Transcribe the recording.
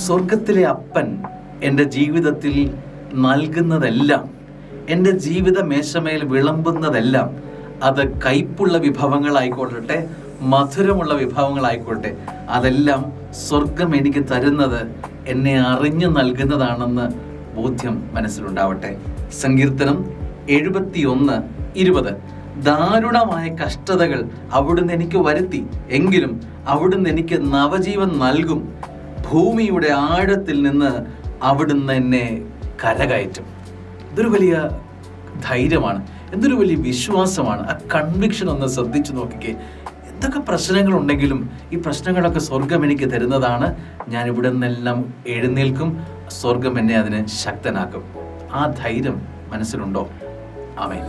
സ്വർഗത്തിലെ അപ്പൻ എൻ്റെ ജീവിതത്തിൽ നൽകുന്നതെല്ലാം, എൻ്റെ ജീവിത മേശമേൽ വിളമ്പുന്നതെല്ലാം, അത് കയ്പുള്ള വിഭവങ്ങളായിക്കൊള്ളട്ടെ, മധുരമുള്ള വിഭവങ്ങളായിക്കോട്ടെ, അതെല്ലാം സ്വർഗം എനിക്ക് തരുന്നത് എന്നെ അറിഞ്ഞു നൽകുന്നതാണെന്ന് ബോധ്യം മനസ്സിലുണ്ടാവട്ടെ. സങ്കീർത്തനം 71:20. ദാരുണമായ കഷ്ടതകൾ അവിടുന്ന് എനിക്ക് വരുത്തി, എങ്കിലും അവിടുന്ന് എനിക്ക് നവജീവൻ നൽകും. ഭൂമിയുടെ ആഴത്തിൽ നിന്ന് അവിടുന്ന് എന്നെ കരകയറ്റും. ഇതൊരു വലിയ ധൈര്യമാണ്, എന്തൊരു വലിയ വിശ്വാസമാണ്. ആ കൺവിക്ഷൻ ഒന്ന് ശ്രദ്ധിച്ചു നോക്കിക്കേ. എന്തൊക്കെ പ്രശ്നങ്ങളുണ്ടെങ്കിലും ഈ പ്രശ്നങ്ങളൊക്കെ സ്വർഗം എനിക്ക് തരുന്നതാണ്. ഞാൻ ഇവിടെ നിന്നെല്ലാം എഴുന്നേൽക്കും, സ്വർഗം എന്നെ അതിന് ശക്തനാക്കും. ആ ധൈര്യം മനസ്സിലുണ്ടോ? ആമേൻ.